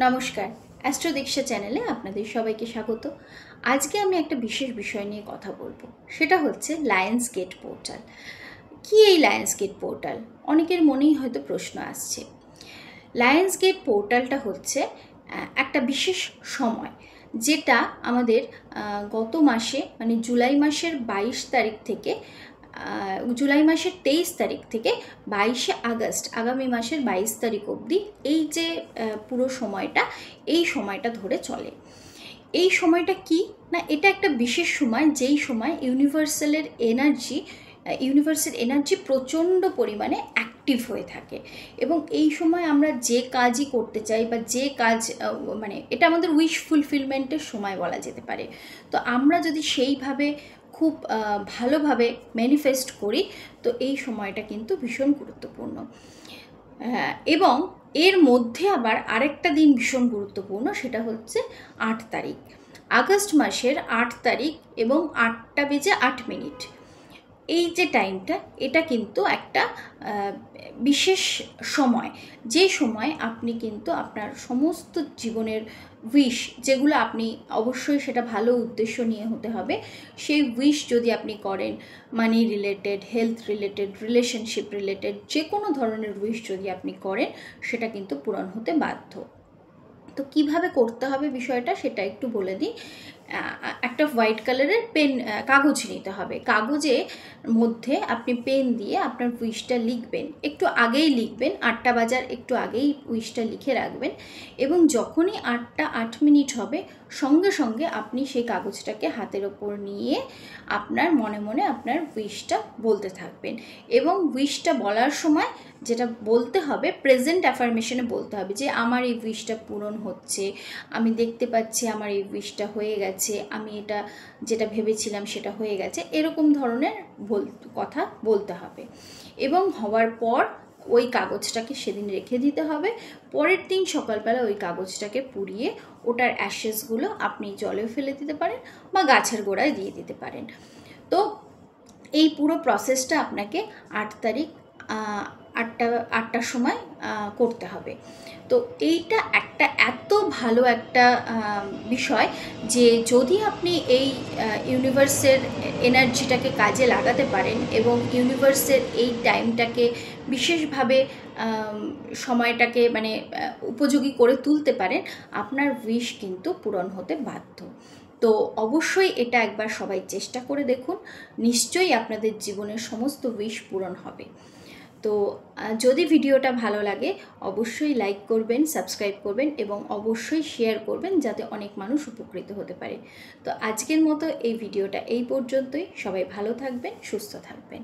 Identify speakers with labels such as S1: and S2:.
S1: নমস্কার, অ্যাস্ট্রো দীক্ষা চ্যানেলে আপনাদের সবাইকে স্বাগত। আজকে আমি একটা বিশেষ বিষয় নিয়ে কথা বলবো, সেটা হচ্ছে লায়ন্স গেট পোর্টাল। কি এই লায়ন্স গেট পোর্টাল? অনেকের মনেই হয়তো প্রশ্ন আসছে। লায়ন্স গেট পোর্টালটা হচ্ছে একটা বিশেষ সময়, যেটা আমাদের গত মাসে মানে জুলাই মাসের 22 তারিখ থেকে জুলাই মাসের 23 তারিখ থেকে 22শে আগস্ট আগামী মাসের 22 তারিখ অবধি এই যে পুরো সময়টা, এই সময়টা ধরে চলে। এই সময়টা কি না, এটা একটা বিশেষ সময়, যেই সময় ইউনিভার্সাল এনার্জি প্রচণ্ড পরিমাণে অ্যাক্টিভ হয়ে থাকে। এবং এই সময় আমরা যে কাজই করতে চাই বা যে কাজ মানে এটা আমাদের উইশ ফুলফিলমেন্টের সময় বলা যেতে পারে। তো আমরা যদি সেইভাবে খুব ভালোভাবে ম্যানিফেস্ট করি, তো এই সময়টা কিন্তু ভীষণ গুরুত্বপূর্ণ। এবং এর মধ্যে আবার আরেকটা দিন ভীষণ গুরুত্বপূর্ণ, সেটা হচ্ছে 8 তারিখ, আগস্ট মাসের 8 তারিখ এবং 8:08। এই যে টাইমটা, এটা কিন্তু একটা বিশেষ সময়, যে সময় আপনি কিন্তু আপনার সমস্ত জীবনের উইশ, যেগুলো আপনি অবশ্যই সেটা ভালো উদ্দেশ্য নিয়ে হতে হবে, সেই উইশ যদি আপনি করেন, মানি related, health related, relationship related, যে কোনো ধরনের উইশ যদি আপনি করেন, সেটা কিন্তু পূরণ হতে বাধ্য। তো কিভাবে করতে হবে বিষয়টা সেটা একটু বলে দিই। একটা হোয়াইট কালারের কাগজ নিতে হবে। কাগজে মধ্যে আপনি পেন দিয়ে আপনার উইশটা লিখবেন, একটু আগেই লিখবেন, 8টা বাজার একটু আগেই উইশটা লিখে রাখবেন। এবং যখনই 8:08 হবে, সঙ্গে সঙ্গে আপনি সেই কাগজটাকে হাতের ওপর নিয়ে আপনার মনে মনে আপনার উইশটা বলতে থাকবেন। এবং উইশটা বলার সময় যেটা বলতে হবে, প্রেজেন্ট অ্যাফার্মেশনে বলতে হবে যে আমার এই উইশটা পূরণ হচ্ছে, আমি দেখতে পাচ্ছি আমার এই উইশটা হয়ে গেছে, আমি এটা যেটা ভেবেছিলাম সেটা হয়ে গেছে, এরকম ধরনের কথা বলতে হবে। এবং হওয়ার পর ওই কাগজটাকে সেদিন রেখে দিতে হবে। পরের দিন সকালবেলা ওই কাগজটাকে পুড়িয়ে ওটার অ্যাশেসগুলো আপনি জলে ফেলে দিতে পারেন বা গাছের গোড়ায় দিয়ে দিতে পারেন। তো এই পুরো প্রসেসটা আপনাকে 8 তারিখ 8টার সময় করতে হবে। তো এইটা একটা এত ভালো একটা বিষয় যে যদি আপনি এই ইউনিভার্সের এনার্জিটাকে কাজে লাগাতে পারেন এবং ইউনিভার্সের এই টাইমটাকে বিশেষভাবে সময়টাকে মানে উপযোগী করে তুলতে পারেন, আপনার উইশ কিন্তু পূরণ হতে বাধ্য। তো অবশ্যই এটা একবার সবাই চেষ্টা করে দেখুন, নিশ্চয়ই আপনাদের জীবনের সমস্ত উইশ পূরণ হবে। তো যদি ভিডিওটা ভালো লাগে অবশ্যই লাইক করবেন, সাবস্ক্রাইব করবেন এবং অবশ্যই শেয়ার করবেন, যাতে অনেক মানুষ উপকৃত হতে পারে। তো আজকের মতো এই ভিডিওটা এই পর্যন্তই। সবাই ভালো থাকবেন, সুস্থ থাকবেন।